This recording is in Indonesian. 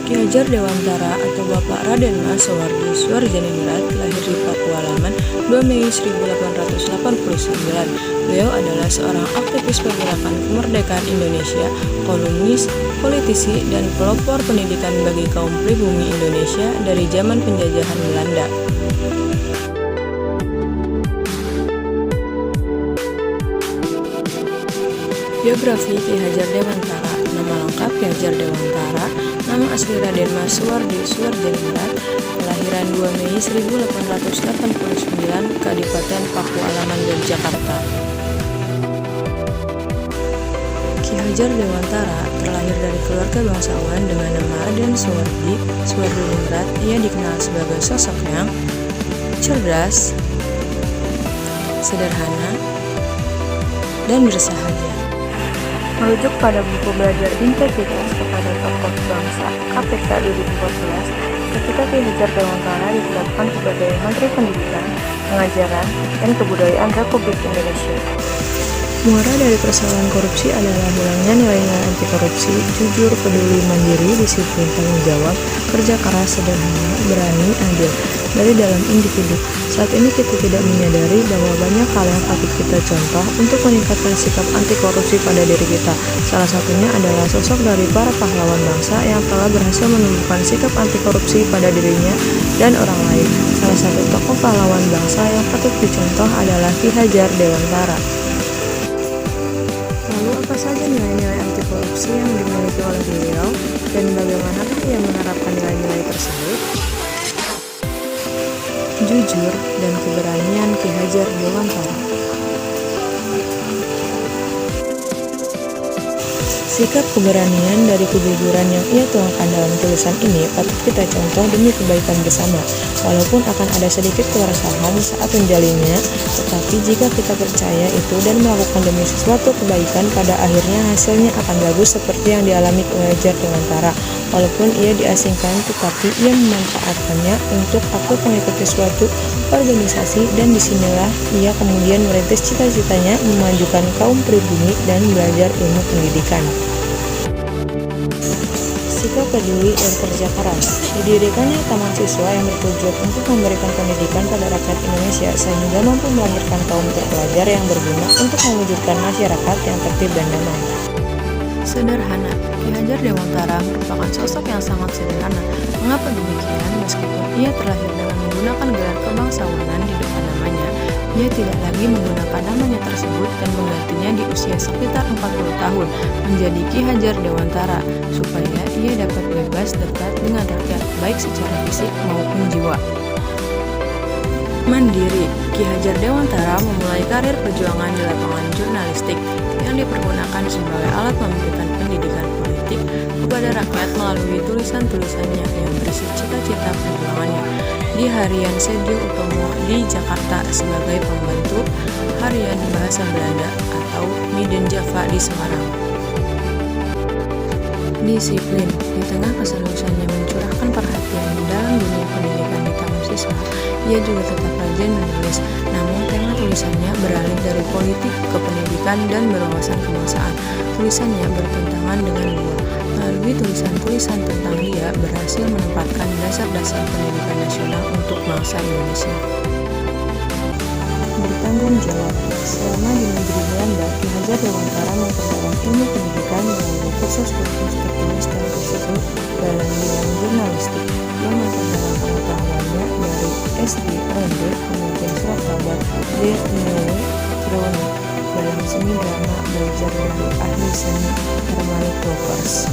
Ki Hajar Dewantara atau Bapak Raden Mas Soehardi Soehardjaningrat lahir di Pakualaman 2 Mei 1889. Beliau adalah seorang aktivis pergerakan kemerdekaan Indonesia, kolumnis, politisi, dan pelopor pendidikan bagi kaum pribumi Indonesia dari zaman penjajahan Belanda. Biografi Ki Hajar Dewantara. Nama lengkap Ki Hajar Dewantara, nama asli Raden Mas Soehardi Soehardjaningrat, kelahiran 2 Mei 1889, Kadipaten Pakualaman, Yogyakarta. Ki Hajar Dewantara terlahir dari keluarga bangsawan dengan nama Raden Soehardi Soehardjaningrat. Ia dikenal sebagai sosok yang cerdas, sederhana, dan bersahaja. Merujuk pada buku Belajar Integritas kepada Tokoh Bangsa KPK 2014, ketika Ki Hajar Dewantara ditetapkan sebagai Menteri Pendidikan, Pengajaran, dan Kebudayaan Republik Indonesia. Muara dari persoalan korupsi adalah hilangnya nilai-nilai anti korupsi, jujur, peduli, mandiri, disiplin, tanggung jawab, kerja keras, sederhana, berani, adil dari dalam individu. Saat ini kita tidak menyadari bahwa banyak hal yang patut kita contoh untuk meningkatkan sikap anti korupsi pada diri kita. Salah satunya adalah sosok dari para pahlawan bangsa yang telah berhasil menumbuhkan sikap anti korupsi pada dirinya dan orang lain. Salah satu tokoh pahlawan bangsa yang patut dicontoh adalah Ki Hajar Dewantara. Lalu apa saja nilai-nilai anti korupsi yang dimiliki oleh beliau dan bagaimanakah ia menerapkan nilai-nilai tersebut? Jujur dan keberanian Ki Hajar Dewantara. Sikap keberanian dari kejujuran yang ia tuangkan dalam tulisan ini patut kita contoh demi kebaikan bersama. Walaupun akan ada sedikit keresahan saat menjalinnya, tetapi jika kita percaya itu dan melakukan demi sesuatu kebaikan, pada akhirnya hasilnya akan bagus seperti yang dialami Ki Hajar Dewantara. Walaupun ia diasingkan, tetapi ia memanfaatkannya untuk aktif mengikuti suatu organisasi, dan disinilah ia kemudian merintis cita-citanya memajukan kaum pribumi dan belajar ilmu pendidikan. Sikap peduli dan kerja keras. Didirikannya taman siswa yang bertujuan untuk memberikan pendidikan pada rakyat Indonesia sehingga mampu melahirkan kaum terpelajar yang berguna untuk mewujudkan masyarakat yang tertib dan damai. Sederhana. Ki Hajar Dewantara merupakan sosok yang sangat sederhana. Mengapa demikian? Meskipun ia terlahir dengan menggunakan gelar kebangsawanan di depan namanya, ia tidak lagi menggunakan namanya tersebut dan menggantinya di usia sekitar 40 tahun menjadi Ki Hajar Dewantara supaya ia dapat bebas dekat dengan rakyat baik secara fisik maupun jiwa. Mandiri. Ki Hajar Dewantara memulai karir perjuangan di lapangan jurnalistik yang dipergunakan sebagai alat memberikan pendidikan politik kepada rakyat melalui tulisan-tulisannya yang berisi cita-cita perjuangannya di Harian Sedyo Utomo di Jakarta sebagai pembantu Harian Bahasa Belanda atau Miden Java di Semarang. Disiplin. Di tengah keseriusannya mencurahkan perhatian dalam dunia pendidikan di taman siswa, ia juga tetap rajin menulis, namun tema tulisannya beralih dari politik ke pendidikan dan berwawasan kebangsaan. Tulisannya bertentangan dengan luar. Melalui tulisan-tulisan tentang dia berhasil menempatkan dasar-dasar pendidikan nasional untuk bangsa Indonesia. Bertanggung jawab. Selama di negeri Belanda, Ki Hajar Dewantara memperdalam ilmu pendidikan melalui kursus-kursus tertulis dan tersebut dalam bidang jurnalistik yang memperdalam pengetahuannya dari SD, LD, kemudian surat kabar, Der Nieuwe Kroniek. Dalam seni drama belajar dari ahli seni Herman Kloppers.